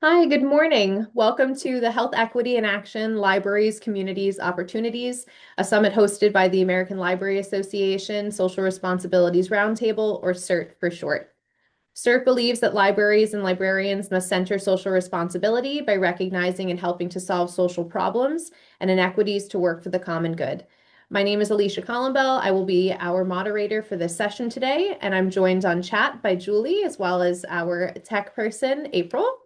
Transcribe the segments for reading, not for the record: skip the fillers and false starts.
Hi, good morning. Welcome to the Health Equity in Action Libraries, Communities, Opportunities, a summit hosted by the American Library Association Social Responsibilities Roundtable, or CERT for short. CERT believes that libraries and librarians must center social responsibility by recognizing and helping to solve social problems and inequities to work for the common good. My name is Alicia Columbell. I will be our moderator for this session today, and I'm joined on chat by Julie as well as our tech person, April.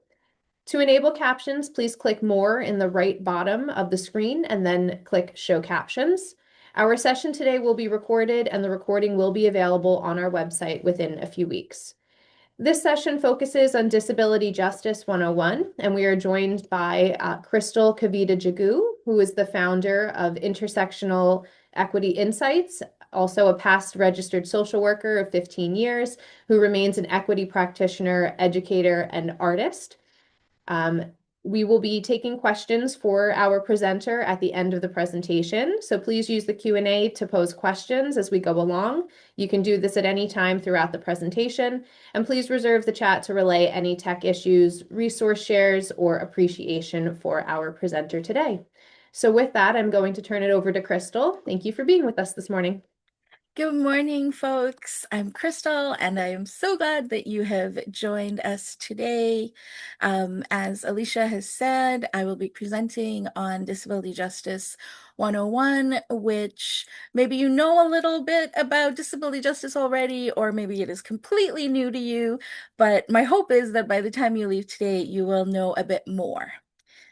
To enable captions, please click More in the right bottom of the screen and then click Show Captions. Our session today will be recorded and the recording will be available on our website within a few weeks. This session focuses on Disability Justice 101, and we are joined by Krystal Kavita Jagoo, who is the founder of Intersectional Equity Insights, also a past registered social worker of 15 years, who remains an equity practitioner, educator, and artist. Um, we will be taking questions for our presenter at the end of the presentation, so please use the Q&A to pose questions as we go along. You can do this at any time throughout the presentation, and please reserve the chat to relay any tech issues, resource shares, or appreciation for our presenter today. So with that, I'm going to turn it over to Krystal. Thank you for being with us this morning. Good morning, folks. I'm Krystal, and I am so glad that you have joined us today. As Alicia has said, I will be presenting on Disability Justice 101, which maybe you know a little bit about disability justice already, or maybe it is completely new to you. But my hope is that by the time you leave today, you will know a bit more.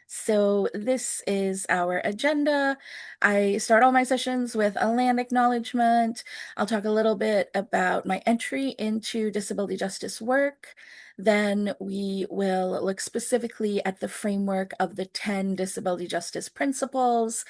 So this is our agenda. I start all my sessions with a land acknowledgement. I'll talk a little bit about my entry into disability justice work. Then we will look specifically at the framework of the 10 disability justice principles.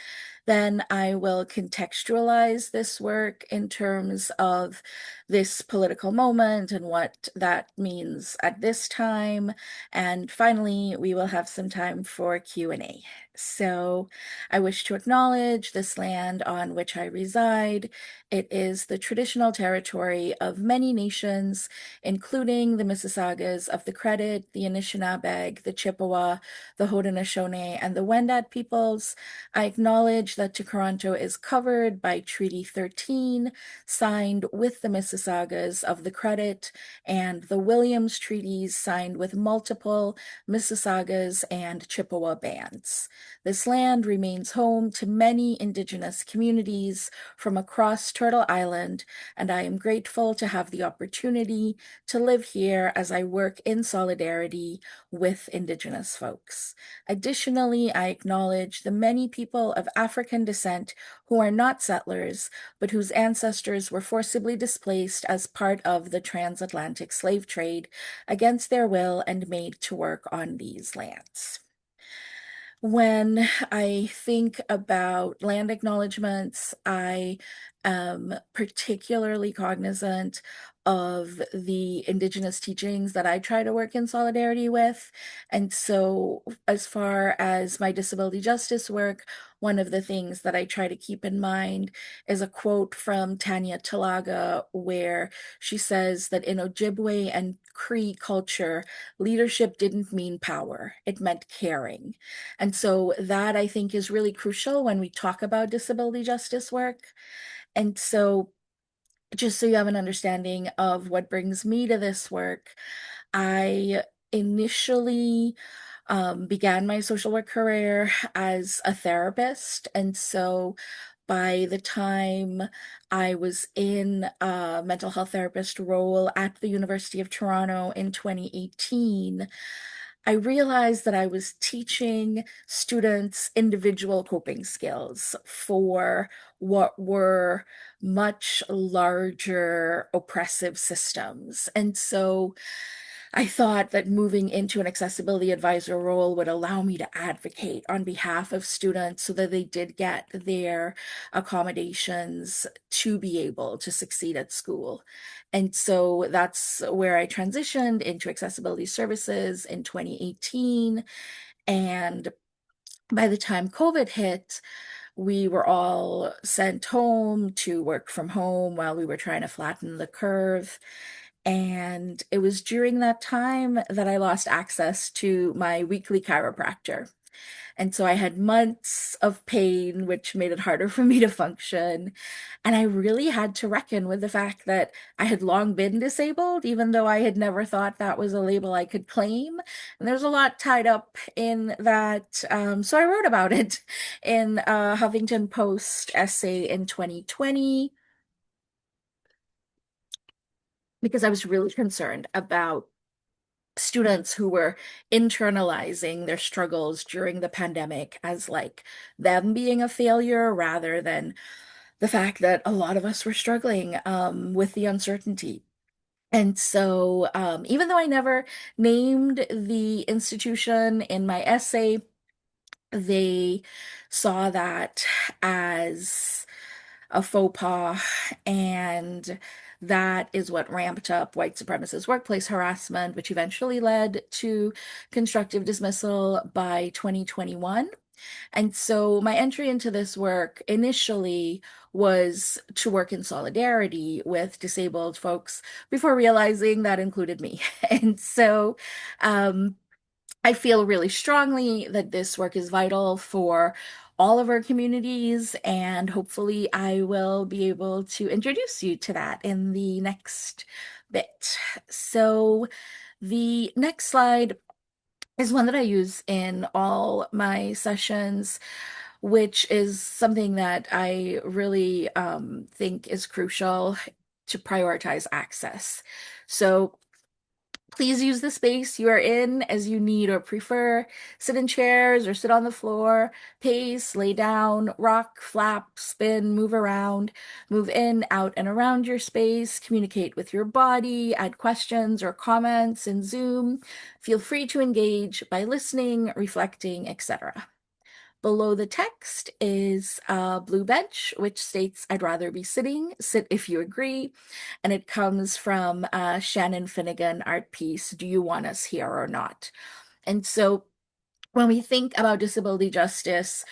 Then I will contextualize this work in terms of this political moment and what that means at this time. And finally, we will have some time for Q&A. So I wish to acknowledge this land on which I reside. It is the traditional territory of many nations, including the Mississaugas of the Credit, the Anishinaabe, the Chippewa, the Haudenosaunee, and the Wendat peoples. I acknowledge that Toronto is covered by Treaty 13, signed with the Mississaugas of the Credit, and the Williams Treaties signed with multiple Mississaugas and Chippewa bands. This land remains home to many Indigenous communities from across Turtle Island, and I am grateful to have the opportunity to live here as I work in solidarity with Indigenous folks. Additionally, I acknowledge the many people of African descent who are not settlers, but whose ancestors were forcibly displaced as part of the transatlantic slave trade against their will and made to work on these lands. When I think about land acknowledgements, I am particularly cognizant of the Indigenous teachings that I try to work in solidarity with. And so, as far as my disability justice work, one of the things that I try to keep in mind is a quote from Tanya Talaga, where she says that in Ojibwe and Cree culture, leadership didn't mean power, it meant caring. And so that I think is really crucial when we talk about disability justice work. And so, just so you have an understanding of what brings me to this work, I initially began my social work career as a therapist. And so by the time I was in a mental health therapist role at the University of Toronto in 2018, I realized that I was teaching students individual coping skills for what were much larger oppressive systems. And so I thought that moving into an accessibility advisor role would allow me to advocate on behalf of students so that they did get their accommodations to be able to succeed at school. And so that's where I transitioned into accessibility services in 2018. And by the time COVID hit, we were all sent home to work from home while we were trying to flatten the curve. And it was during that time that I lost access to my weekly chiropractor. And so I had months of pain, which made it harder for me to function. And I really had to reckon with the fact that I had long been disabled, even though I had never thought that was a label I could claim. And there's a lot tied up in that. So I wrote about it in a Huffington Post essay in 2020 because I was really concerned about students who were internalizing their struggles during the pandemic as like them being a failure rather than the fact that a lot of us were struggling with the uncertainty. And so, even though I never named the institution in my essay, they saw that as a faux pas, and that is what ramped up white supremacist workplace harassment, which eventually led to constructive dismissal by 2021. And so my entry into this work initially was to work in solidarity with disabled folks before realizing that included me. And so um, I feel really strongly that this work is vital for all of our communities, and hopefully, I will be able to introduce you to that in the next bit. So, the next slide is one that I use in all my sessions, which is something that I really think is crucial to prioritize access. So, please use the space you are in as you need or prefer. Sit in chairs or sit on the floor, pace, lay down, rock, flap, spin, move around, move in, out, and around your space, communicate with your body, add questions or comments in Zoom. Feel free to engage by listening, reflecting, etc. Below the text is a blue bench, which states, I'd rather be sitting, sit if you agree. And it comes from a Shannon Finnegan art piece, Do You Want Us Here or Not? And so when we think about disability justice,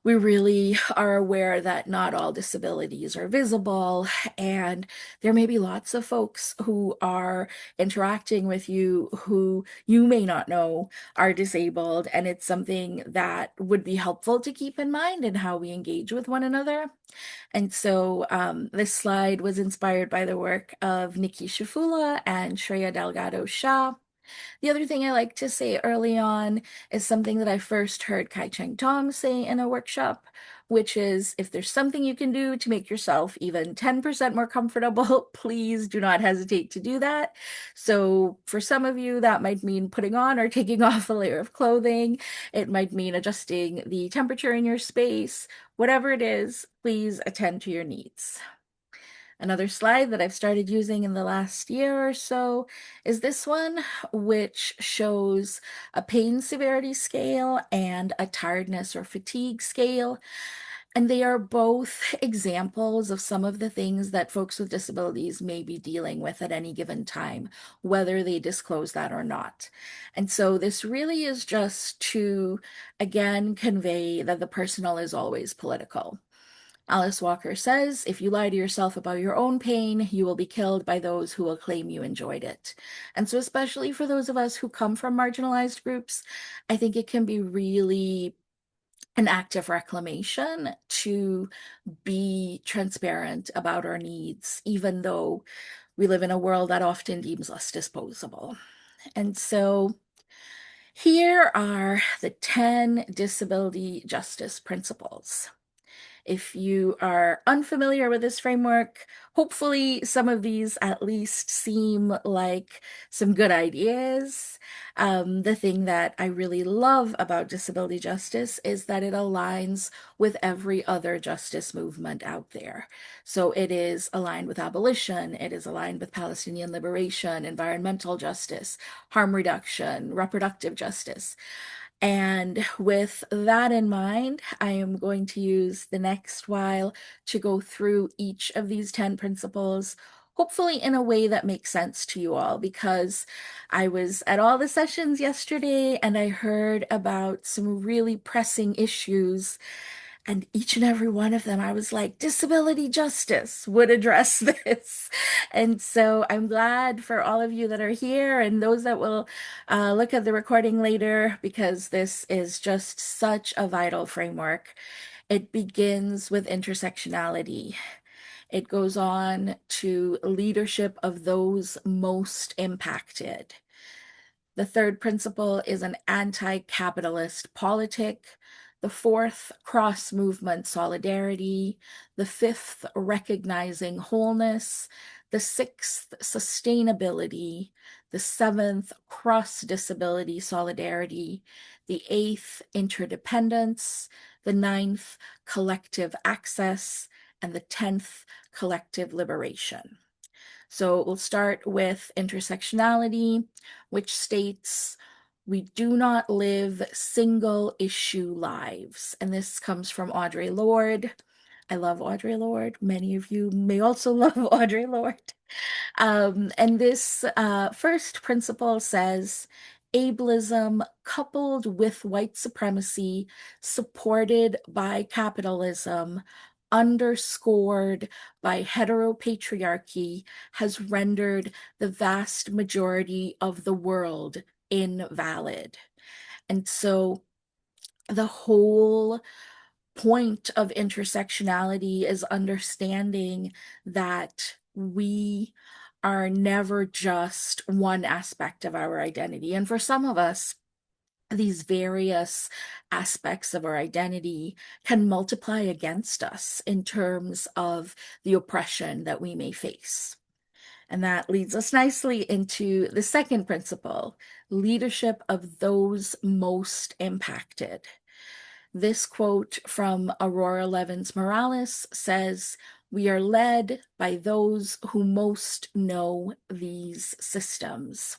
we really are aware that not all disabilities are visible, and there may be lots of folks who are interacting with you who you may not know are disabled, and it's something that would be helpful to keep in mind in how we engage with one another. And so this slide was inspired by the work of Nikki Shafula and Shreya Delgado Shah. The other thing I like to say early on is something that I first heard Kai Cheng Tong say in a workshop, which is if there's something you can do to make yourself even 10% more comfortable, please do not hesitate to do that. So for some of you, that might mean putting on or taking off a layer of clothing. It might mean adjusting the temperature in your space. Whatever it is, please attend to your needs. Another slide that I've started using in the last year or so is this one, which shows a pain severity scale and a tiredness or fatigue scale. And they are both examples of some of the things that folks with disabilities may be dealing with at any given time, whether they disclose that or not. And so this really is just to, again, convey that the personal is always political. Alice Walker says, if you lie to yourself about your own pain, you will be killed by those who will claim you enjoyed it. And so, especially for those of us who come from marginalized groups, I think it can be really an act of reclamation to be transparent about our needs, even though we live in a world that often deems us disposable. And so, here are the 10 disability justice principles. If you are unfamiliar with this framework, hopefully some of these at least seem like some good ideas. The thing that I really love about disability justice is that it aligns with every other justice movement out there. So it is aligned with abolition, it is aligned with Palestinian liberation, environmental justice, harm reduction, reproductive justice. And with that in mind, I am going to use the next while to go through each of these 10 principles, hopefully in a way that makes sense to you all, because I was at all the sessions yesterday and I heard about some really pressing issues. And each and every one of them, I was like, disability justice would address this. And so I'm glad for all of you that are here and those that will look at the recording later, because this is just such a vital framework. It begins with intersectionality. It goes on to leadership of those most impacted. The third principle is an anti-capitalist politic. The fourth, cross-movement solidarity. The fifth, recognizing wholeness. The sixth, sustainability. The seventh, cross-disability solidarity. The eighth, interdependence. The ninth, collective access. And the 10th, collective liberation. So we'll start with intersectionality, which states we do not live single issue lives. And this comes from Audre Lorde. I love Audre Lorde. Many of you may also love Audre Lorde. And this first principle says ableism coupled with white supremacy, supported by capitalism, underscored by heteropatriarchy, has rendered the vast majority of the world invalid. And so the whole point of intersectionality is understanding that we are never just one aspect of our identity. And for some of us, these various aspects of our identity can multiply against us in terms of the oppression that we may face. And that leads us nicely into the second principle, leadership of those most impacted. This quote from Aurora Levins Morales says, "We are led by those who most know these systems."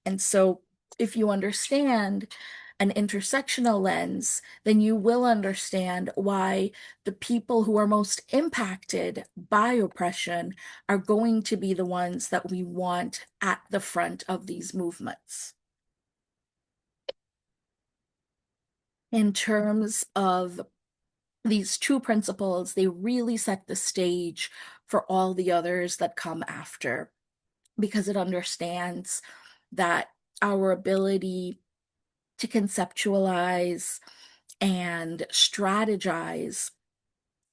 And so, if you understand an intersectional lens, then you will understand why the people who are most impacted by oppression are going to be the ones that we want at the front of these movements. In terms of these two principles, they really set the stage for all the others that come after, because it understands that our ability to conceptualize and strategize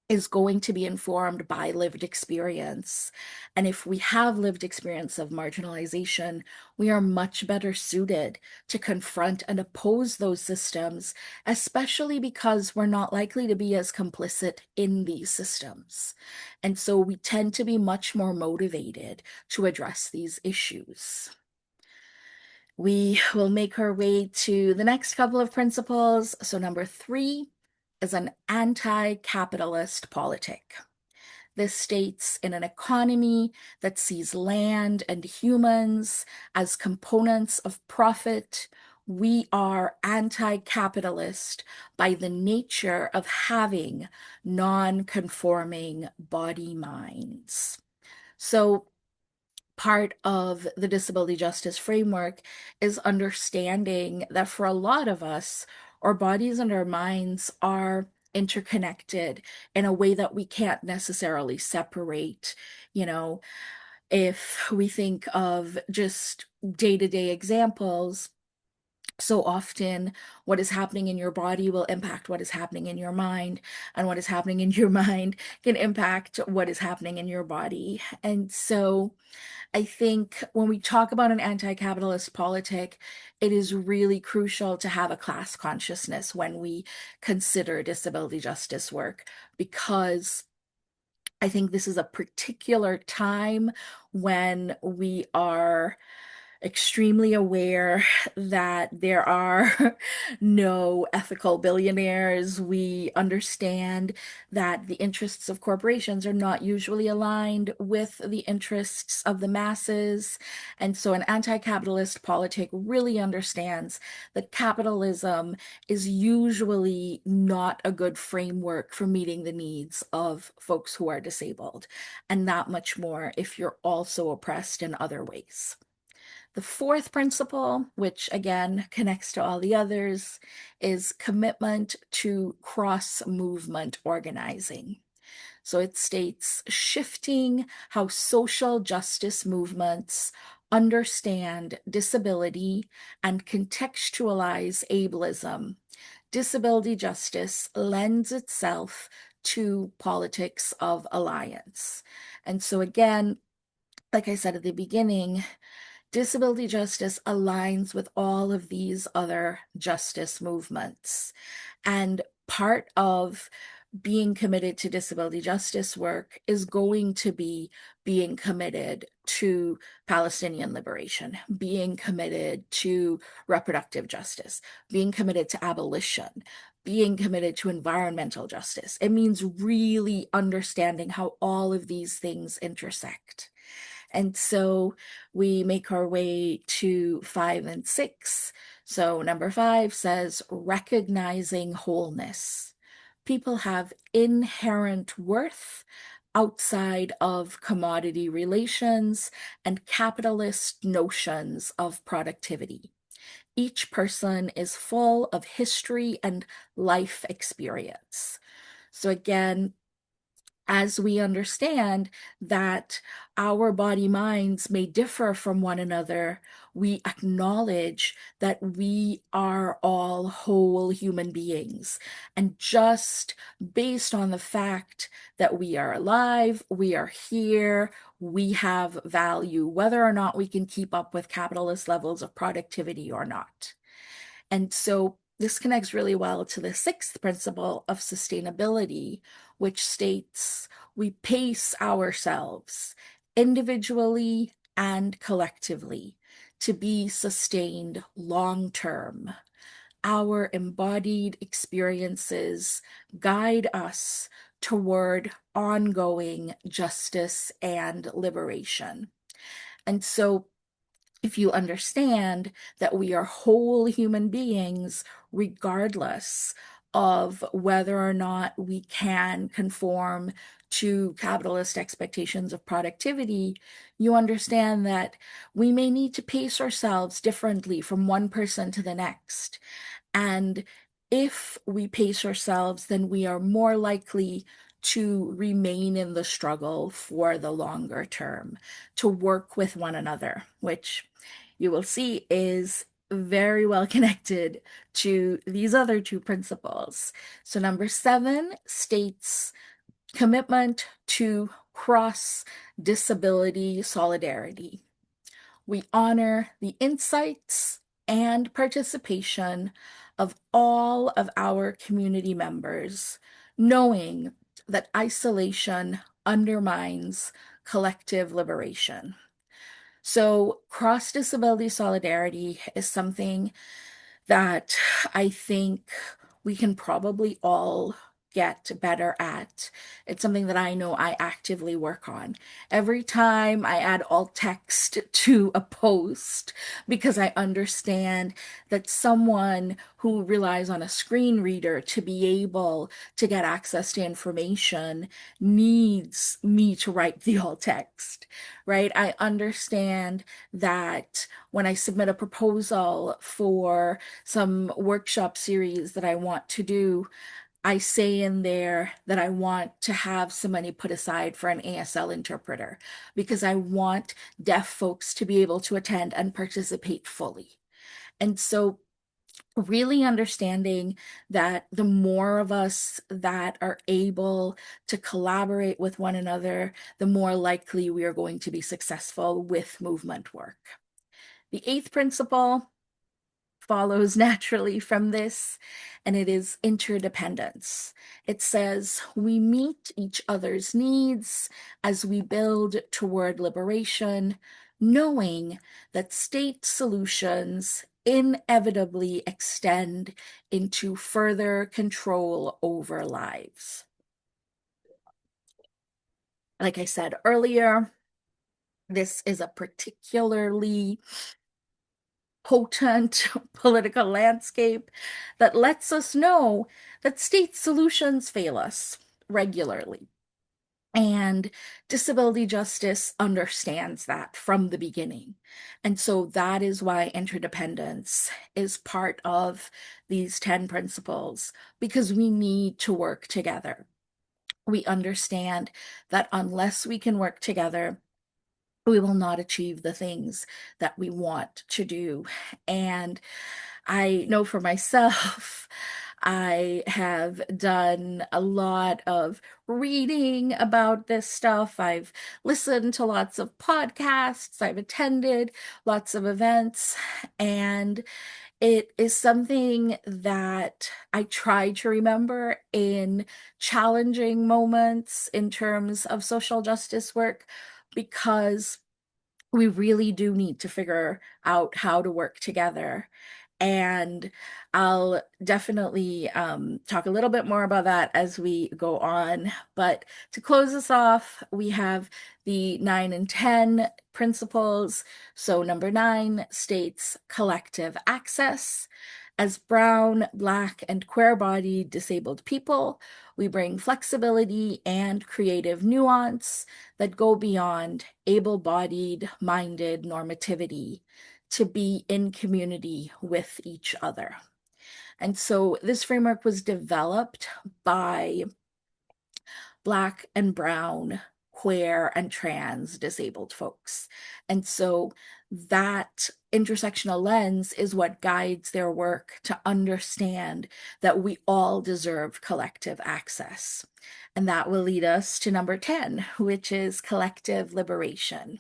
is going to be informed by lived experience. And if we have lived experience of marginalization, we are much better suited to confront and oppose those systems, especially because we're not likely to be as complicit in these systems. And so we tend to be much more motivated to address these issues. We will make our way to the next couple of principles. So, number 3 is an anti capitalist politic. This states in an economy that sees land and humans as components of profit, we are anti capitalist by the nature of having non conforming body minds. So, part of the disability justice framework is understanding that for a lot of us, our bodies and our minds are interconnected in a way that we can't necessarily separate. You know, if we think of just day-to-day examples, so often what is happening in your body will impact what is happening in your mind, and what is happening in your mind can impact what is happening in your body. And so I think when we talk about an anti-capitalist politic, it is really crucial to have a class consciousness when we consider disability justice work, because I think this is a particular time when we are extremely aware that there are no ethical billionaires. We understand that the interests of corporations are not usually aligned with the interests of the masses. And so an anti-capitalist politic really understands that capitalism is usually not a good framework for meeting the needs of folks who are disabled, and not much more if you're also oppressed in other ways. The fourth principle, which again connects to all the others, is commitment to cross-movement organizing. So it states shifting how social justice movements understand disability and contextualize ableism. Disability justice lends itself to politics of alliance. And so, again, like I said at the beginning, disability justice aligns with all of these other justice movements. And part of being committed to disability justice work is going to be being committed to Palestinian liberation, being committed to reproductive justice, being committed to abolition, being committed to environmental justice. It means really understanding how all of these things intersect. And so we make our way to 5 and 6. So number 5 says recognizing wholeness. People have inherent worth outside of commodity relations and capitalist notions of productivity. Each person is full of history and life experience. So again, as we understand that our body minds may differ from one another, we acknowledge that we are all whole human beings. And just based on the fact that we are alive, we are here, we have value, whether or not we can keep up with capitalist levels of productivity or not. And so this connects really well to the sixth principle of sustainability, which states we pace ourselves individually and collectively to be sustained long term. Our embodied experiences guide us toward ongoing justice and liberation. And so if you understand that we are whole human beings, regardless of whether or not we can conform to capitalist expectations of productivity, you understand that we may need to pace ourselves differently from one person to the next. And if we pace ourselves, then we are more likely to remain in the struggle for the longer term, to work with one another, which you will see is very well connected to these other two principles. So, number 7 states commitment to cross disability solidarity. We honor the insights and participation of all of our community members, knowing that isolation undermines collective liberation. So, cross disability solidarity is something that I think we can probably all get better at. It's something that I know I actively work on. Every time I add alt text to a post, because I understand that someone who relies on a screen reader to be able to get access to information needs me to write the alt text, right? I understand that when I submit a proposal for some workshop series that I want to do, I say in there that I want to have some money put aside for an ASL interpreter because I want deaf folks to be able to attend and participate fully. And so, really understanding that the more of us that are able to collaborate with one another, the more likely we are going to be successful with movement work. The eighth principle follows naturally from this, and it is interdependence. It says we meet each other's needs as we build toward liberation, knowing that state solutions inevitably extend into further control over lives. Like I said earlier, this is a particularly potent political landscape that lets us know that state solutions fail us regularly. And disability justice understands that from the beginning. And so that is why interdependence is part of these 10 principles, because we need to work together. We understand that unless we can work together, we will not achieve the things that we want to do. And I know for myself, I have done a lot of reading about this stuff. I've listened to lots of podcasts, I've attended lots of events, and it is something that I try to remember in challenging moments in terms of social justice work, because we really do need to figure out how to work together. And I'll definitely talk a little bit more about that as we go on. But to close us off, we have the 9 and 10 principles. So, number 9 states collective access. As brown, black, and queer bodied disabled people, we bring flexibility and creative nuance that go beyond able bodied minded normativity to be in community with each other. And so this framework was developed by Black and Brown, queer, and trans disabled folks. And so that intersectional lens is what guides their work to understand that we all deserve collective access. And that will lead us to number 10, which is collective liberation.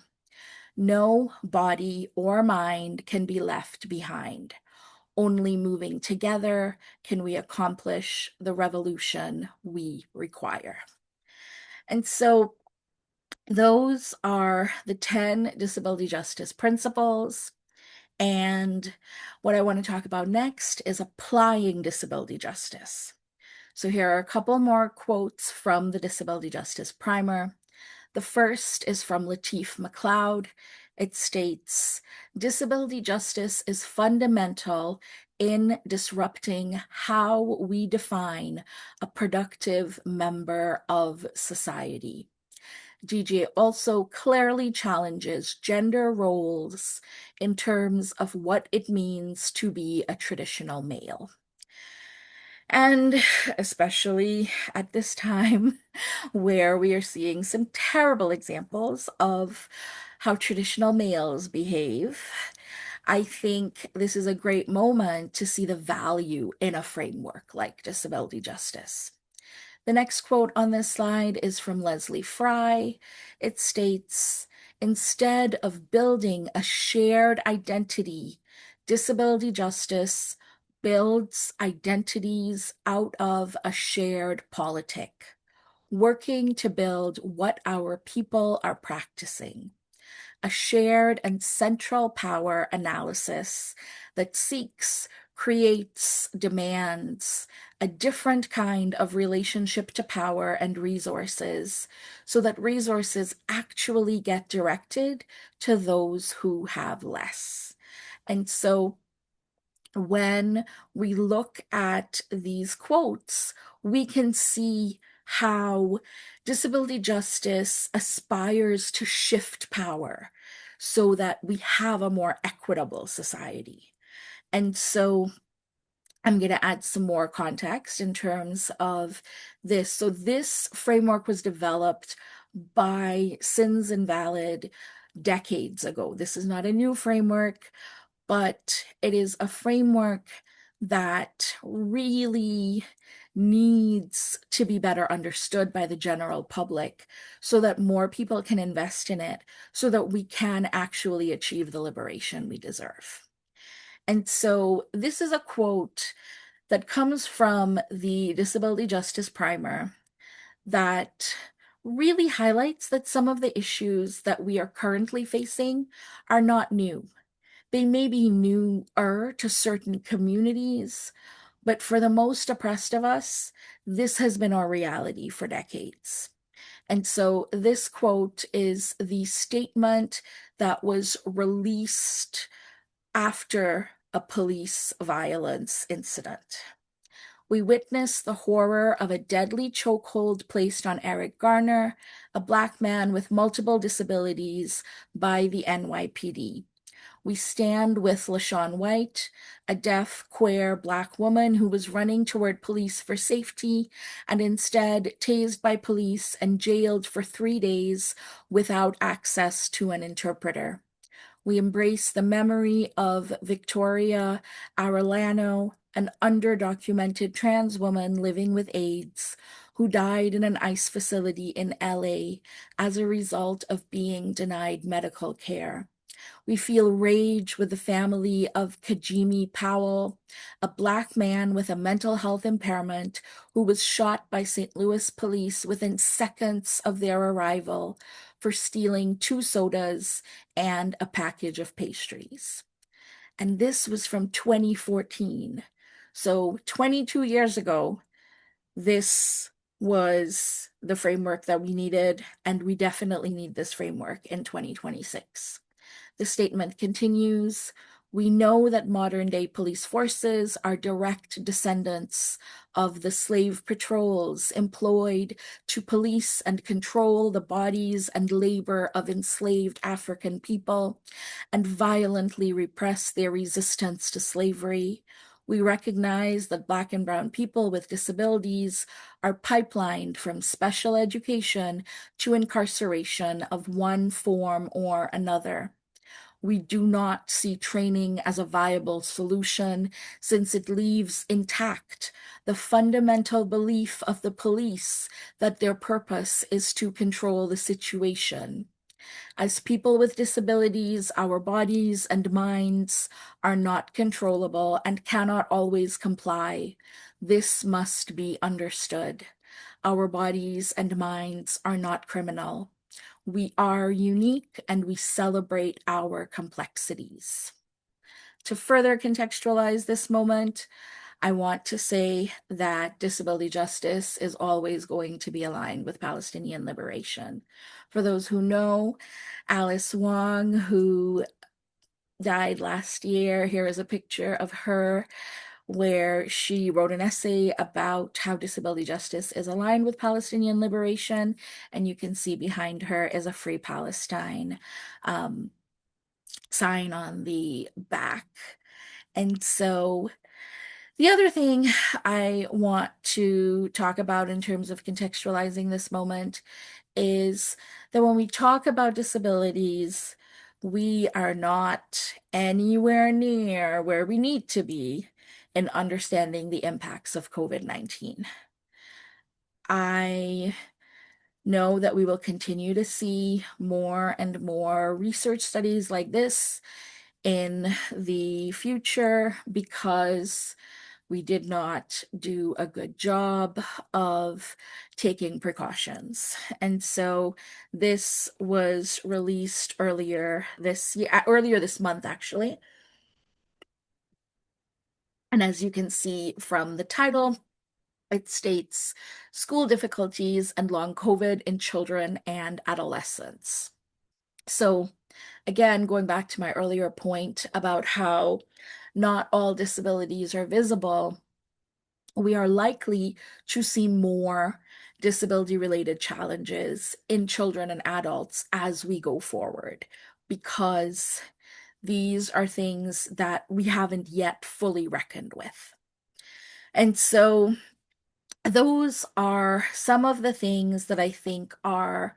No body or mind can be left behind. Only moving together can we accomplish the revolution we require. And so those are the 10 disability justice principles. And what I want to talk about next is applying disability justice. So here are a couple more quotes from the Disability Justice Primer. The first is from Lateef McLeod. It states, disability justice is fundamental in disrupting how we define a productive member of society. DJ also clearly challenges gender roles in terms of what it means to be a traditional male. And especially at this time where we are seeing some terrible examples of how traditional males behave, I think this is a great moment to see the value in a framework like disability justice. The next quote on this slide is from Leslie Fry. It states, instead of building a shared identity, disability justice builds identities out of a shared politic, working to build what our people are practicing, a shared and central power analysis that seeks, creates, demands a different kind of relationship to power and resources so that resources actually get directed to those who have less. And so when we look at these quotes, we can see how disability justice aspires to shift power so that we have a more equitable society. And so I'm going to add some more context in terms of this. So, this framework was developed by Sins Invalid decades ago. This is not a new framework, but it is a framework that really needs to be better understood by the general public so that more people can invest in it, so that we can actually achieve the liberation we deserve. And so this is a quote that comes from the Disability Justice Primer that really highlights that some of the issues that we are currently facing are not new. They may be newer to certain communities, but for the most oppressed of us, this has been our reality for decades. And so this quote is the statement that was released after a police violence incident. we witness the horror of a deadly chokehold placed on Eric Garner, a Black man with multiple disabilities, by the NYPD. We stand with LaShawn White, a deaf, queer Black woman who was running toward police for safety and instead tased by police and jailed for 3 days without access to an interpreter. We embrace the memory of Victoria Arellano, an underdocumented trans woman living with AIDS who died in an ICE facility in LA as a result of being denied medical care. We feel rage with the family of Kajimi Powell, a Black man with a mental health impairment who was shot by St. Louis police within seconds of their arrival for stealing 2 sodas and a package of pastries. And this was from 2014. So 22 years ago, this was the framework that we needed, and we definitely need this framework in 2026. The statement continues, we know that modern day police forces are direct descendants of the slave patrols employed to police and control the bodies and labor of enslaved African people and violently repress their resistance to slavery. We recognize that Black and Brown people with disabilities are pipelined from special education to incarceration of one form or another. We do not see training as a viable solution since it leaves intact the fundamental belief of the police that their purpose is to control the situation. As people with disabilities, our bodies and minds are not controllable and cannot always comply. This must be understood. Our bodies and minds are not criminal. We are unique and we celebrate our complexities. To further contextualize this moment, I want to say that disability justice is always going to be aligned with Palestinian liberation. For those who know, Alice Wong, who died last year, here is a picture of her where she wrote an essay about how disability justice is aligned with Palestinian liberation. And you can see behind her is a Free Palestine sign on the back. And so the other thing I want to talk about in terms of contextualizing this moment is that when we talk about disabilities, we are not anywhere near where we need to be in understanding the impacts of COVID-19. I know that we will continue to see more and more research studies like this in the future because we did not do a good job of taking precautions. And so this was released earlier this month, actually. And as you can see from the title, it states school difficulties and long COVID in children and adolescents. So again, going back to my earlier point about how not all disabilities are visible, we are likely to see more disability-related challenges in children and adults as we go forward, because these are things that we haven't yet fully reckoned with. And so those are some of the things that I think are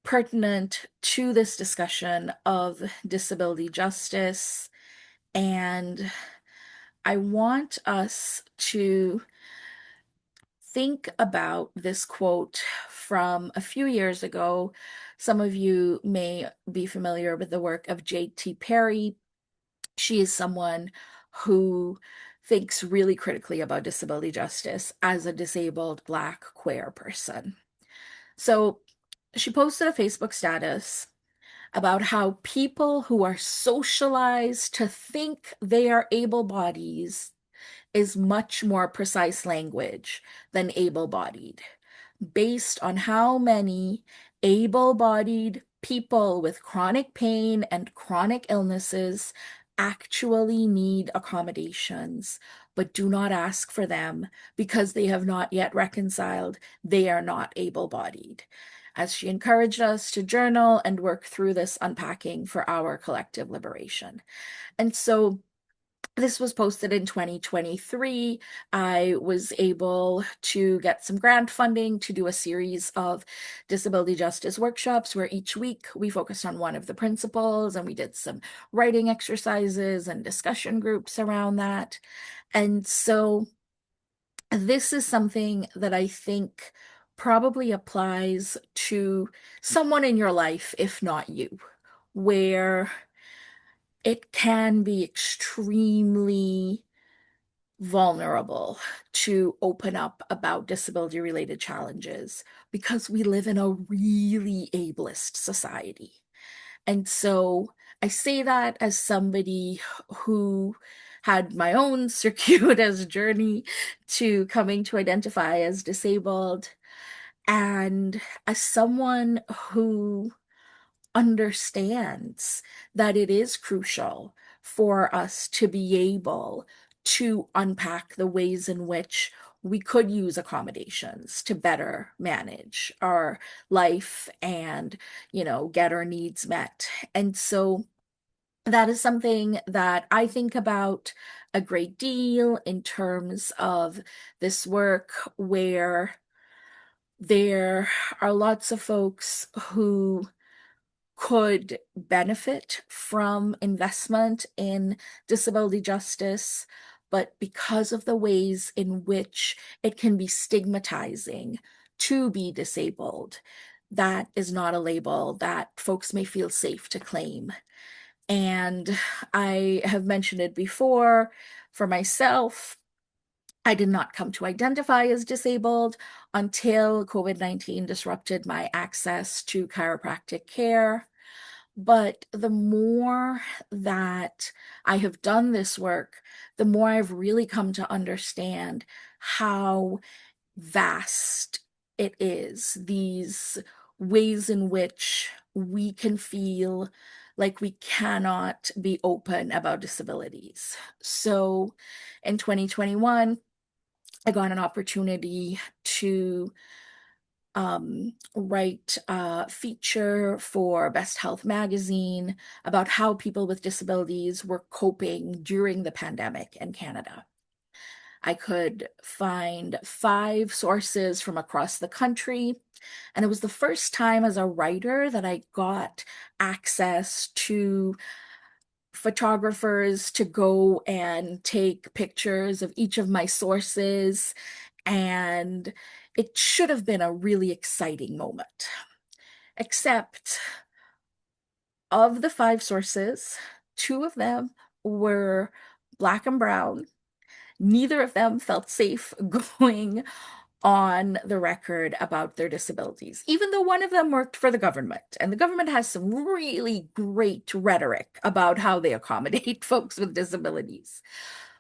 pertinent to this discussion of disability justice. And I want us to think about this quote from a few years ago. Some of you may be familiar with the work of J.T. Perry. She is someone who thinks really critically about disability justice as a disabled Black queer person. So she posted a Facebook status about how people who are socialized to think they are able-bodied is much more precise language than able-bodied, based on how many able-bodied people with chronic pain and chronic illnesses actually need accommodations, but do not ask for them because they have not yet reconciled they are not able-bodied. As she encouraged us to journal and work through this unpacking for our collective liberation. And so this was posted in 2023. I was able to get some grant funding to do a series of disability justice workshops where each week we focused on one of the principles and we did some writing exercises and discussion groups around that. And so this is something that I think probably applies to someone in your life, if not you, where it can be extremely vulnerable to open up about disability related challenges because we live in a really ableist society. And so I say that as somebody who had my own circuitous journey to coming to identify as disabled, and as someone who understands that it is crucial for us to be able to unpack the ways in which we could use accommodations to better manage our life and, get our needs met. And so that is something that I think about a great deal in terms of this work, where there are lots of folks who could benefit from investment in disability justice, but because of the ways in which it can be stigmatizing to be disabled, that is not a label that folks may feel safe to claim. And I have mentioned it before for myself. I did not come to identify as disabled until COVID-19 disrupted my access to chiropractic care. But the more that I have done this work, the more I've really come to understand how vast it is, these ways in which we can feel like we cannot be open about disabilities. So in 2021, I got an opportunity to write a feature for Best Health magazine about how people with disabilities were coping during the pandemic in Canada. I could find 5 sources from across the country, and it was the first time as a writer that I got access to photographers to go and take pictures of each of my sources, and it should have been a really exciting moment. Except of the 5 sources, 2 of them were Black and brown. Neither of them felt safe going on the record about their disabilities, even though one of them worked for the government. And the government has some really great rhetoric about how they accommodate folks with disabilities.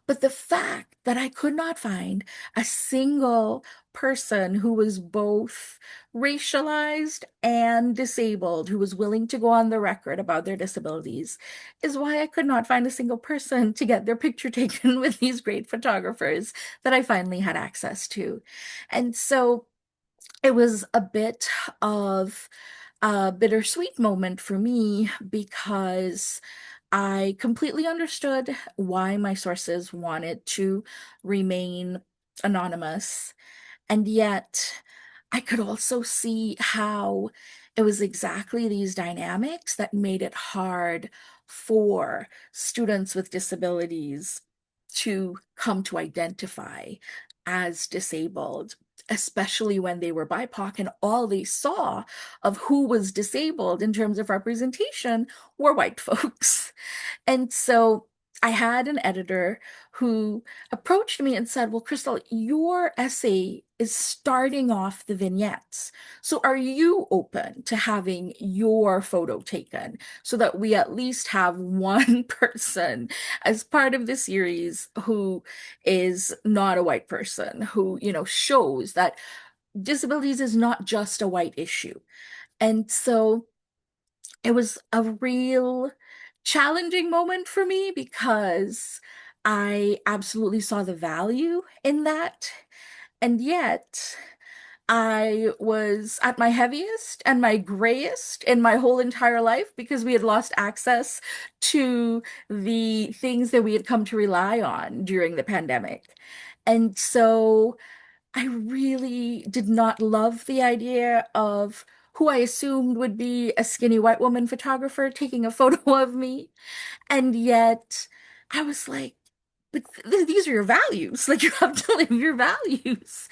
But the fact that I could not find a single person who was both racialized and disabled, who was willing to go on the record about their disabilities, is why I could not find a single person to get their picture taken with these great photographers that I finally had access to. And so it was a bit of a bittersweet moment for me because I completely understood why my sources wanted to remain anonymous. And yet, I could also see how it was exactly these dynamics that made it hard for students with disabilities to come to identify as disabled, especially when they were BIPOC and all they saw of who was disabled in terms of representation were white folks. And so I had an editor who approached me and said, "Well, Krystal, your essay is starting off the vignettes. So are you open to having your photo taken so that we at least have one person as part of the series who is not a white person, who, shows that disabilities is not just a white issue?" And so it was a real challenging moment for me because I absolutely saw the value in that. And yet, I was at my heaviest and my grayest in my whole entire life because we had lost access to the things that we had come to rely on during the pandemic. And so I really did not love the idea of who I assumed would be a skinny white woman photographer taking a photo of me. And yet I was like, but these are your values. Like, you have to live your values.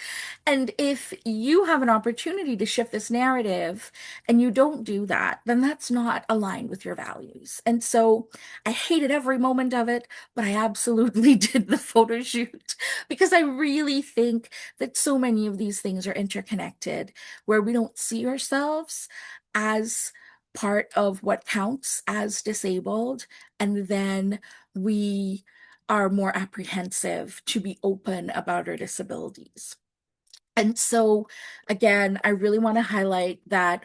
And if you have an opportunity to shift this narrative and you don't do that, then that's not aligned with your values. And so I hated every moment of it, but I absolutely did the photo shoot because I really think that so many of these things are interconnected, where we don't see ourselves as part of what counts as disabled, and then we are more apprehensive to be open about our disabilities. And so, again, I really want to highlight that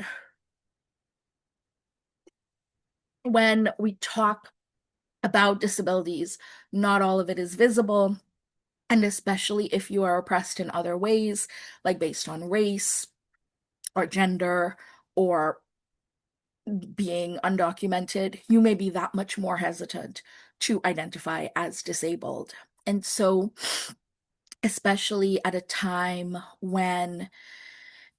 when we talk about disabilities, not all of it is visible. And especially if you are oppressed in other ways, like based on race or gender or being undocumented, you may be that much more hesitant to identify as disabled. And so, especially at a time when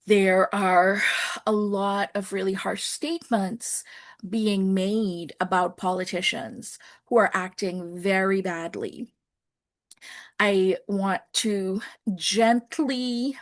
there are a lot of really harsh statements being made about politicians who are acting very badly, I want to gently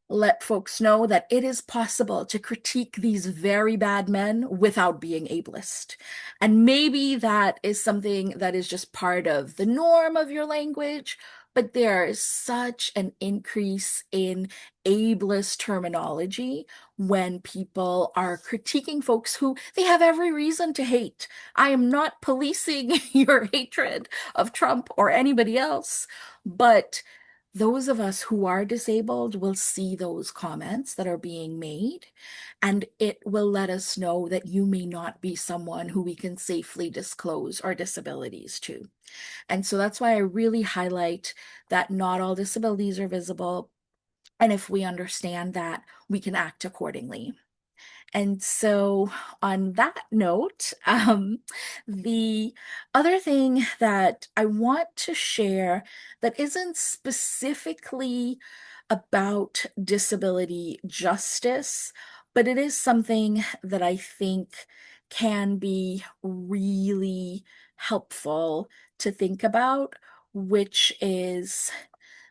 let folks know that it is possible to critique these very bad men without being ableist. And maybe that is something that is just part of the norm of your language, but there is such an increase in ableist terminology when people are critiquing folks who they have every reason to hate. I am not policing your hatred of Trump or anybody else, but those of us who are disabled will see those comments that are being made, and it will let us know that you may not be someone who we can safely disclose our disabilities to. And so that's why I really highlight that not all disabilities are visible. And if we understand that, we can act accordingly. And so, on that note, the other thing that I want to share that isn't specifically about disability justice, but it is something that I think can be really helpful to think about, which is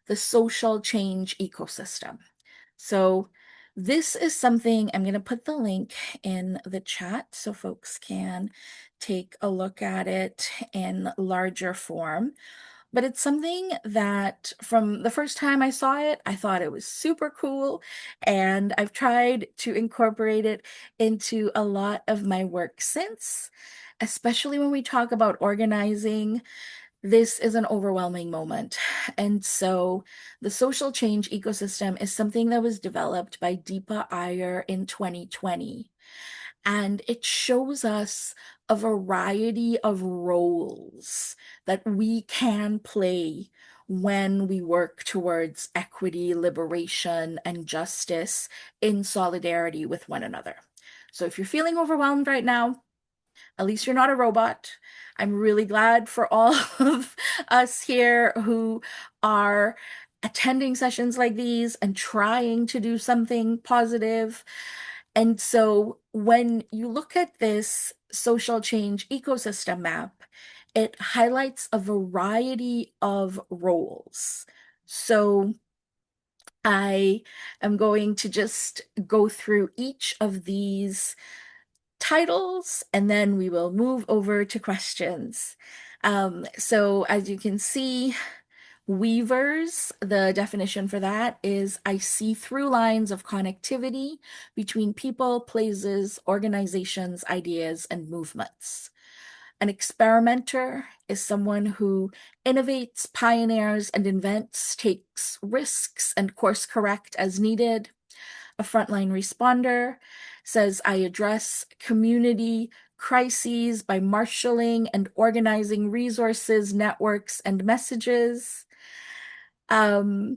the social change ecosystem. So, this is something I'm going to put the link in the chat so folks can take a look at it in larger form. But it's something that from the first time I saw it, I thought it was super cool. And I've tried to incorporate it into a lot of my work since, especially when we talk about organizing. This is an overwhelming moment. And so the social change ecosystem is something that was developed by Deepa Iyer in 2020. And it shows us a variety of roles that we can play when we work towards equity, liberation, and justice in solidarity with one another. So if you're feeling overwhelmed right now, at least you're not a robot. I'm really glad for all of us here who are attending sessions like these and trying to do something positive. And so when you look at this social change ecosystem map, it highlights a variety of roles. So I am going to just go through each of these titles, and then we will move over to questions. So as you can see, weavers, the definition for that is I see through lines of connectivity between people, places, organizations, ideas, and movements. An experimenter is someone who innovates, pioneers, and invents, takes risks, and course correct as needed. A frontline responder says, I address community crises by marshaling and organizing resources, networks, and messages. Um,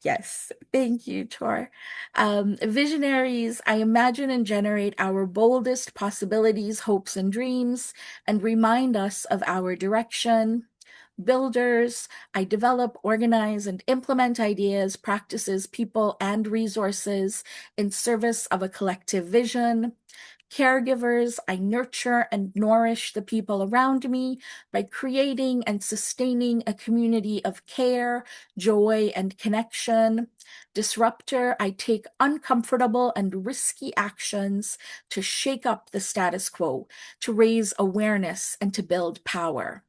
Yes, thank you, Tor. Visionaries, I imagine and generate our boldest possibilities, hopes, and dreams, and remind us of our direction. Builders, I develop, organize, and implement ideas, practices, people, and resources in service of a collective vision. Caregivers, I nurture and nourish the people around me by creating and sustaining a community of care, joy, and connection. Disruptor, I take uncomfortable and risky actions to shake up the status quo, to raise awareness, and to build power.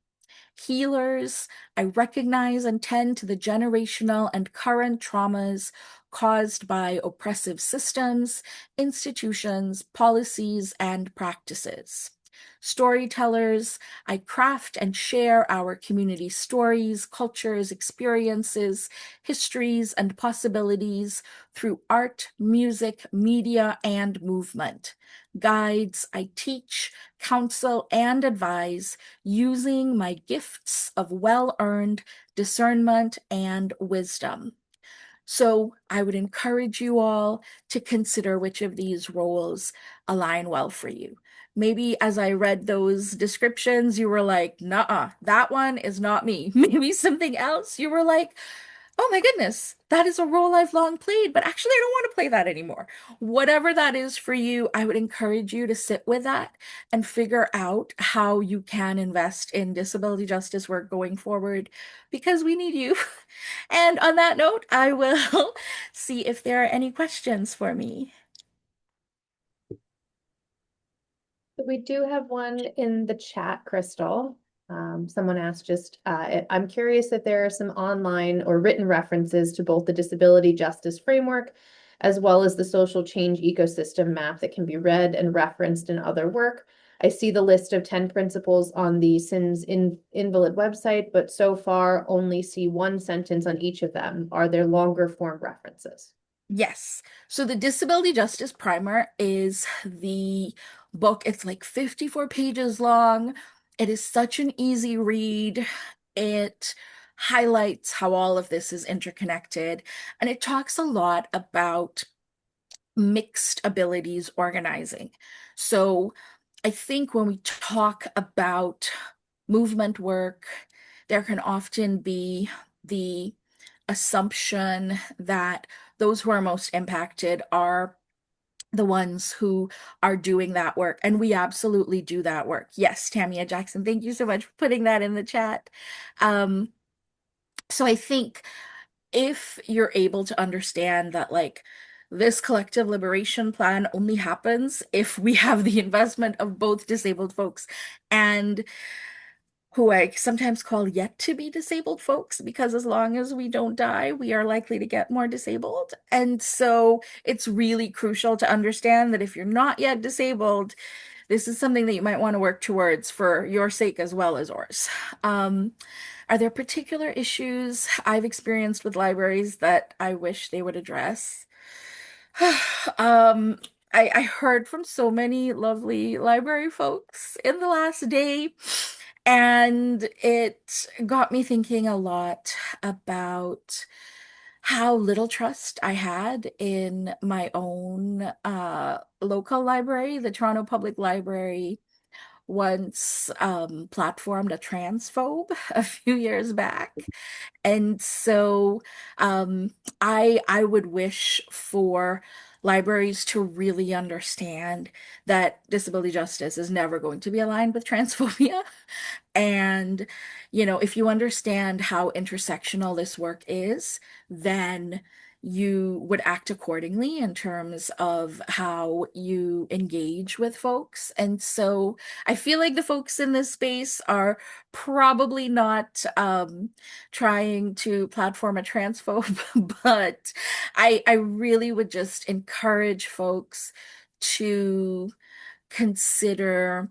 Healers, I recognize and tend to the generational and current traumas caused by oppressive systems, institutions, policies, and practices. Storytellers, I craft and share our community stories, cultures, experiences, histories, and possibilities through art, music, media, and movement. Guides, I teach, counsel, and advise using my gifts of well-earned discernment and wisdom. So I would encourage you all to consider which of these roles align well for you. Maybe as I read those descriptions, you were like, nah, that one is not me. Maybe something else, you were like, oh my goodness, that is a role I've long played, but actually I don't want to play that anymore. Whatever that is for you, I would encourage you to sit with that and figure out how you can invest in disability justice work going forward because we need you. And on that note, I will see if there are any questions for me. We do have one in the chat, Krystal. Someone asked I'm curious if there are some online or written references to both the disability justice framework as well as the social change ecosystem map that can be read and referenced in other work. I see the list of 10 principles on the Invalid website, but so far only see one sentence on each of them. Are there longer form references? Yes. So the Disability Justice Primer is the book. It's like 54 pages long. It is such an easy read. It highlights how all of this is interconnected, and it talks a lot about mixed abilities organizing. So I think when we talk about movement work, there can often be the assumption that those who are most impacted are the ones who are doing that work. And we absolutely do that work. Yes, Tamia Jackson, thank you so much for putting that in the chat. Um, so I think if you're able to understand that, like, this collective liberation plan only happens if we have the investment of both disabled folks and who I sometimes call yet to be disabled folks, because as long as we don't die, we are likely to get more disabled. And so it's really crucial to understand that if you're not yet disabled, this is something that you might want to work towards for your sake as well as ours. Are there particular issues I've experienced with libraries that I wish they would address? Um, I heard from so many lovely library folks in the last day, and it got me thinking a lot about how little trust I had in my own local library. The Toronto Public Library once platformed a transphobe a few years back. And so I would wish for libraries to really understand that disability justice is never going to be aligned with transphobia. And, if you understand how intersectional this work is, then you would act accordingly in terms of how you engage with folks. And so I feel like the folks in this space are probably not trying to platform a transphobe, but I really would just encourage folks to consider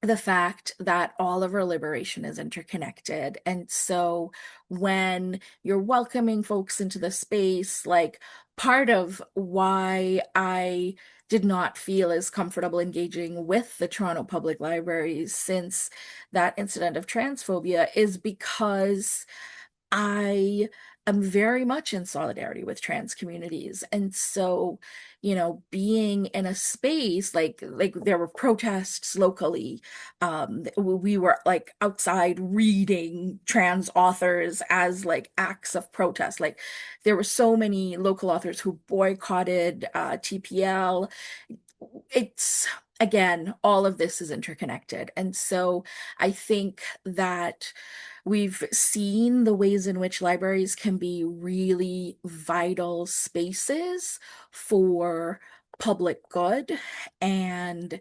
the fact that all of our liberation is interconnected. And so when you're welcoming folks into the space, like, part of why I did not feel as comfortable engaging with the Toronto Public Libraries since that incident of transphobia is because I am very much in solidarity with trans communities. And so, being in a space like there were protests locally. We were like outside reading trans authors as like acts of protest. Like there were so many local authors who boycotted TPL. It's again, all of this is interconnected. And so I think that we've seen the ways in which libraries can be really vital spaces for public good. And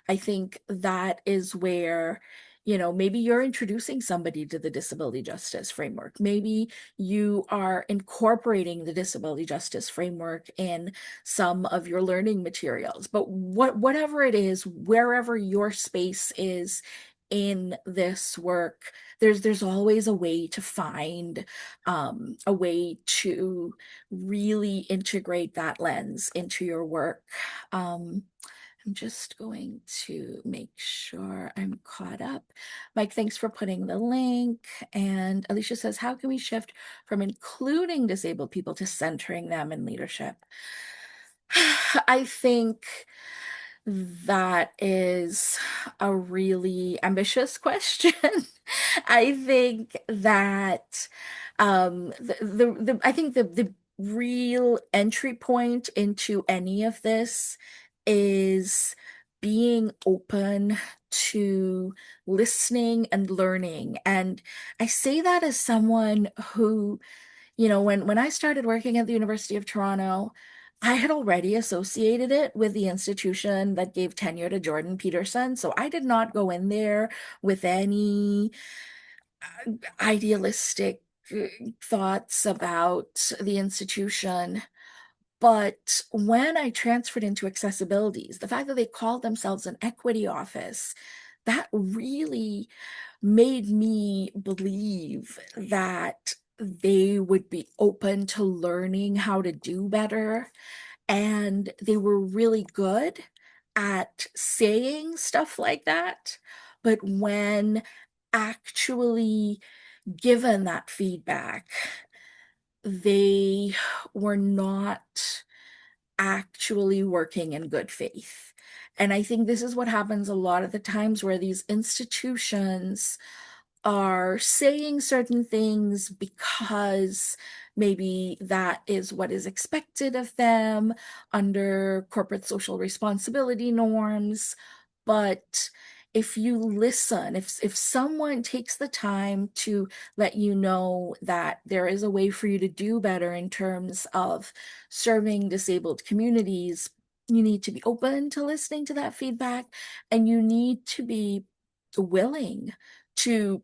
I think that is where, maybe you're introducing somebody to the disability justice framework. Maybe you are incorporating the disability justice framework in some of your learning materials. But whatever it is, wherever your space is in this work, there's always a way to find a way to really integrate that lens into your work. I'm just going to make sure I'm caught up. Mike, thanks for putting the link. And Alicia says, how can we shift from including disabled people to centering them in leadership? I think that is a really ambitious question. I think that I think the real entry point into any of this is being open to listening and learning. And I say that as someone who, when I started working at the University of Toronto, I had already associated it with the institution that gave tenure to Jordan Peterson. So I did not go in there with any idealistic thoughts about the institution. But when I transferred into accessibilities, the fact that they called themselves an equity office, that really made me believe that they would be open to learning how to do better. And they were really good at saying stuff like that. But when actually given that feedback, they were not actually working in good faith. And I think this is what happens a lot of the times where these institutions are saying certain things because maybe that is what is expected of them under corporate social responsibility norms. But if you listen, if someone takes the time to let you know that there is a way for you to do better in terms of serving disabled communities, you need to be open to listening to that feedback, and you need to be willing to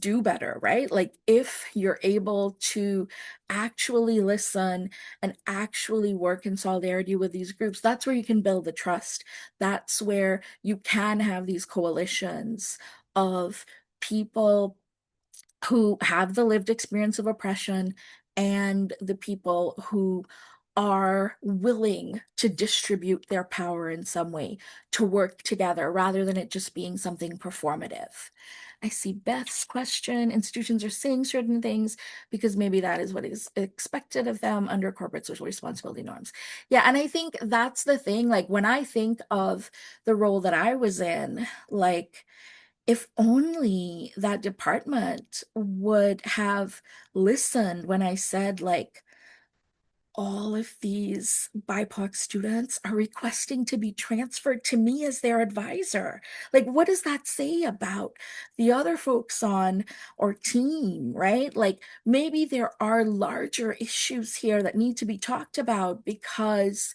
do better, right? Like if you're able to actually listen and actually work in solidarity with these groups, that's where you can build the trust. That's where you can have these coalitions of people who have the lived experience of oppression and the people who are willing to distribute their power in some way, to work together rather than it just being something performative. I see Beth's question. Institutions are saying certain things because maybe that is what is expected of them under corporate social responsibility norms. Yeah, and I think that's the thing. Like when I think of the role that I was in, like if only that department would have listened when I said, like, all of these BIPOC students are requesting to be transferred to me as their advisor. Like, what does that say about the other folks on our team, right? Like, maybe there are larger issues here that need to be talked about, because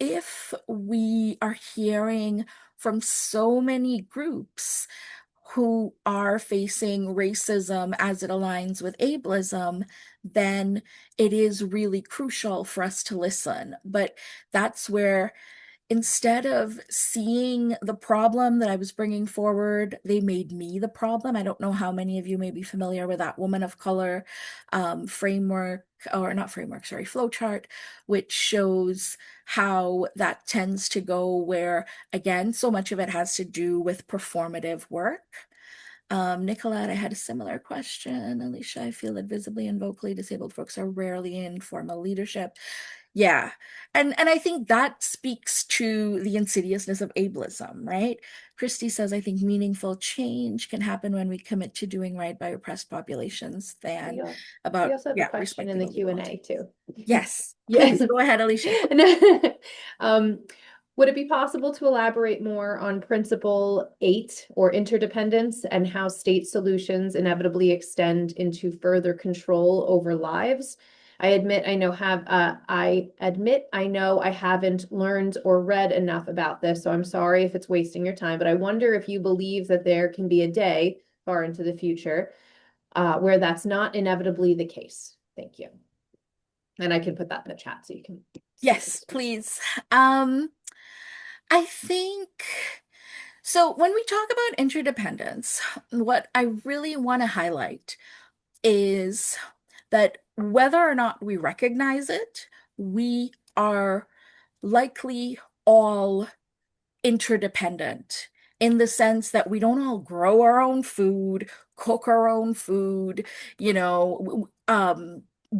if we are hearing from so many groups who are facing racism as it aligns with ableism, then it is really crucial for us to listen. But that's where instead of seeing the problem that I was bringing forward, they made me the problem. I don't know how many of you may be familiar with that woman of color framework, or not framework, sorry, flowchart, which shows how that tends to go where, again, so much of it has to do with performative work. Nicolette, I had a similar question. Alicia, I feel that visibly and vocally disabled folks are rarely in formal leadership. Yeah. And I think that speaks to the insidiousness of ableism, right? Christy says, I think meaningful change can happen when we commit to doing right by oppressed populations We than al- we about, also have a yeah, question in respecting the the legal Q&A context. too. Yes, Yeah. please go ahead, Alicia. Um, would it be possible to elaborate more on Principle 8 or interdependence and how state solutions inevitably extend into further control over lives? I admit I know I haven't learned or read enough about this, so I'm sorry if it's wasting your time, but I wonder if you believe that there can be a day far into the future where that's not inevitably the case. Thank you. And I can put that in the chat so you can see Yes, this too. please. I think so. When we talk about interdependence, what I really want to highlight is that whether or not we recognize it, we are likely all interdependent in the sense that we don't all grow our own food, cook our own food, you know,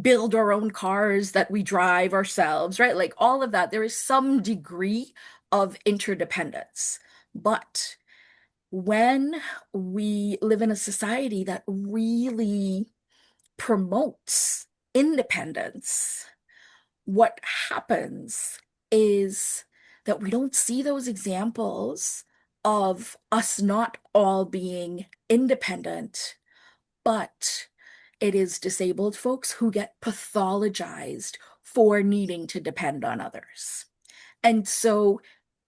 build our own cars that we drive ourselves, right? Like all of that, there is some degree of interdependence. But when we live in a society that really promotes independence, what happens is that we don't see those examples of us not all being independent, but it is disabled folks who get pathologized for needing to depend on others. And so,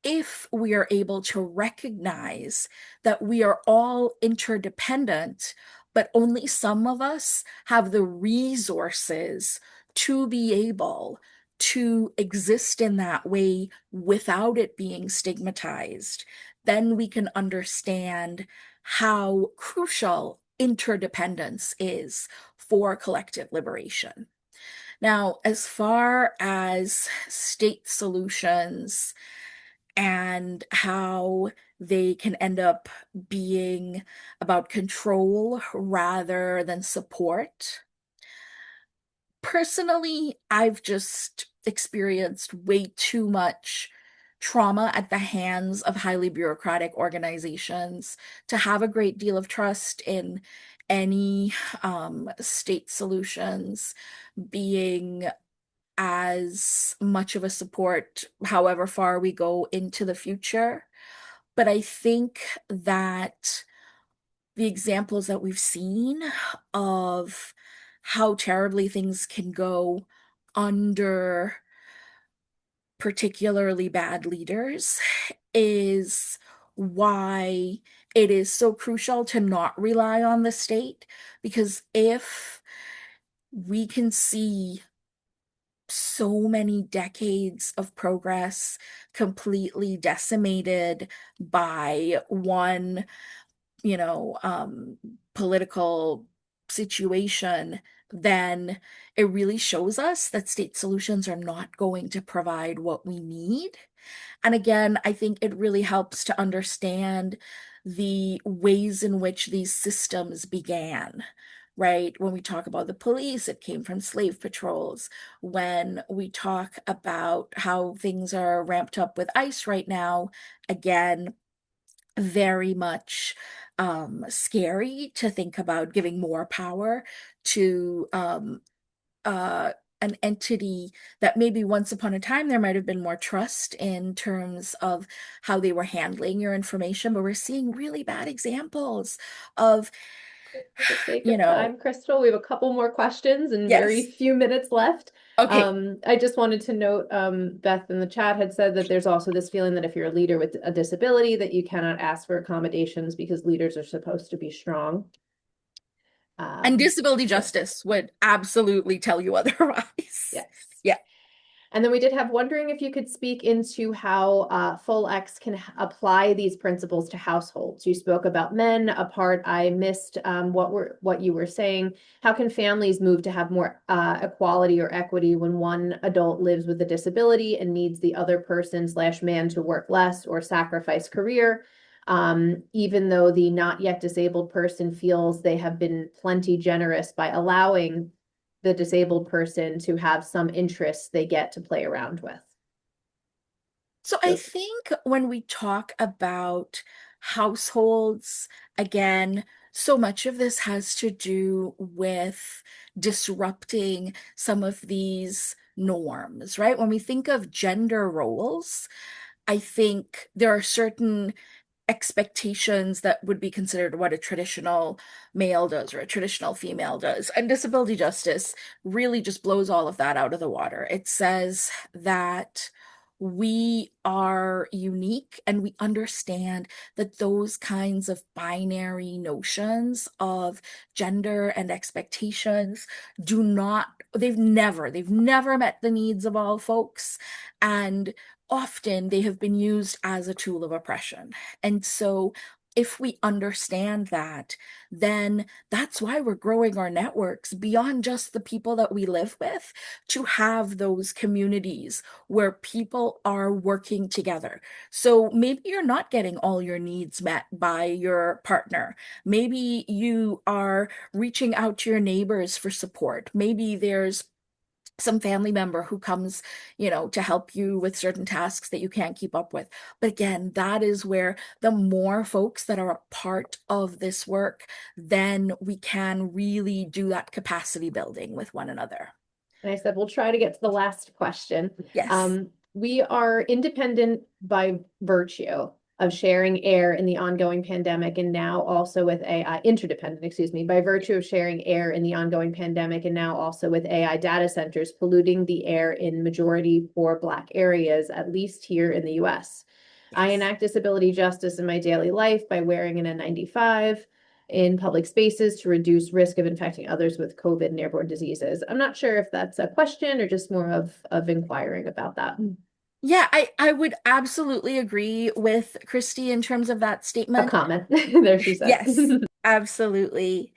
if we are able to recognize that we are all interdependent, but only some of us have the resources to be able to exist in that way without it being stigmatized, then we can understand how crucial interdependence is for collective liberation. Now, as far as state solutions and how they can end up being about control rather than support, personally, I've just experienced way too much trauma at the hands of highly bureaucratic organizations to have a great deal of trust in any state solutions being as much of a support, however far we go into the future. But I think that the examples that we've seen of how terribly things can go under particularly bad leaders is why it is so crucial to not rely on the state. Because if we can see so many decades of progress completely decimated by one, you know, political situation, then it really shows us that state solutions are not going to provide what we need. And again, I think it really helps to understand the ways in which these systems began, right? When we talk about the police, it came from slave patrols. When we talk about how things are ramped up with ICE right now, again, very much scary to think about giving more power to uh, an entity that maybe once upon a time there might have been more trust in terms of how they were handling your information, but we're seeing really bad examples of, For the sake you of know, time, Crystal, we have a couple more questions and very yes. few minutes left. Okay. I just wanted to note, Beth in the chat had said that there's also this feeling that if you're a leader with a disability, that you cannot ask for accommodations because leaders are supposed to be strong. And disability So justice would absolutely tell you otherwise. yes. Yeah. And then we did have wondering if you could speak into how Full X can apply these principles to households. You spoke about men. A part I missed what you were saying. How can families move to have more equality or equity when one adult lives with a disability and needs the other person slash man to work less or sacrifice career? Even though the not yet disabled person feels they have been plenty generous by allowing the disabled person to have some interests they get to play around with. So I So, think when we talk about households, again, so much of this has to do with disrupting some of these norms, right? When we think of gender roles, I think there are certain expectations that would be considered what a traditional male does or a traditional female does. And disability justice really just blows all of that out of the water. It says that we are unique and we understand that those kinds of binary notions of gender and expectations do not, they've never met the needs of all folks. And often they have been used as a tool of oppression. And so, if we understand that, then that's why we're growing our networks beyond just the people that we live with to have those communities where people are working together. So maybe you're not getting all your needs met by your partner. Maybe you are reaching out to your neighbors for support. Maybe there's some family member who comes, to help you with certain tasks that you can't keep up with. But again, that is where the more folks that are a part of this work, then we can really do that capacity building with one another. and I said, we'll try to get to the last question. Yes. We are independent by virtue of sharing air in the ongoing pandemic and now also with AI, interdependent, excuse me, by virtue of sharing air in the ongoing pandemic and now also with AI data centers polluting the air in majority poor Black areas, at least here in the US. I Yes. enact disability justice in my daily life by wearing an N95 in public spaces to reduce risk of infecting others with COVID and airborne diseases. I'm not sure if that's a question or just more of inquiring about that. Yeah, I would absolutely agree with Christy in terms of that A statement. comment. There she said. Yes, absolutely.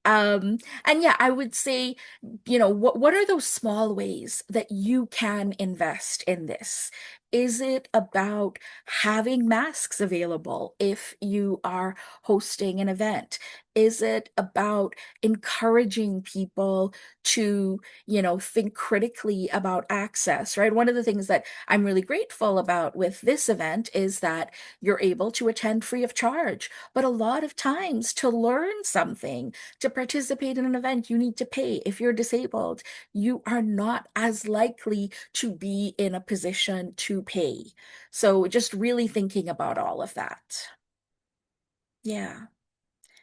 And yeah, I would say, what are those small ways that you can invest in this? Is it about having masks available if you are hosting an event? Is it about encouraging people to, think critically about access, right? One of the things that I'm really grateful about with this event is that you're able to attend free of charge. But a lot of times to learn something, to participate in an event, you need to pay. If you're disabled, you are not as likely to be in a position to pay. So just really thinking about all of that. Yeah.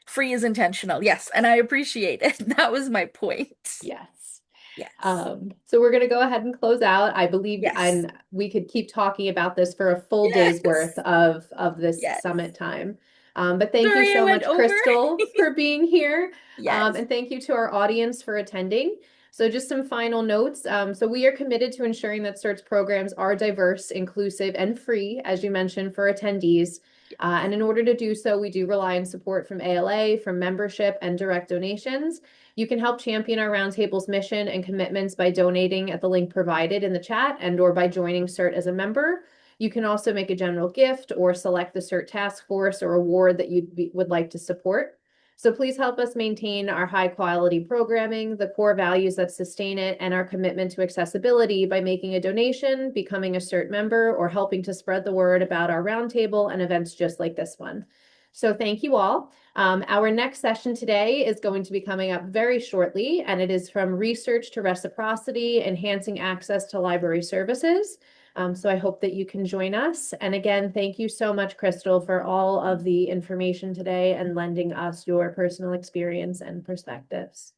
Free is intentional. Yes. And I appreciate it. That was my point. Yes. Yes. So we're going to go ahead and close out. I believe, Yes. and we could keep talking about this for a full day's worth Yes. of this Yes. summit time. But thank you Sorry I so went much, over. Krystal, for being here. Yes. And thank you to our audience for attending. So just some final notes. So we are committed to ensuring that CERT's programs are diverse, inclusive, and free, as you mentioned, for attendees. And in order to do so, we do rely on support from ALA, from membership, and direct donations. You can help champion our roundtable's mission and commitments by donating at the link provided in the chat and or by joining CERT as a member. You can also make a general gift or select the CERT task force or award that you would like to support. So please help us maintain our high quality programming, the core values that sustain it, and our commitment to accessibility by making a donation, becoming a CERT member, or helping to spread the word about our roundtable and events just like this one. So thank you all. Our next session today is going to be coming up very shortly, and it is from research to reciprocity, enhancing access to library services. So I hope that you can join us. And again, thank you so much, Krystal, for all of the information today and lending us your personal experience and perspectives.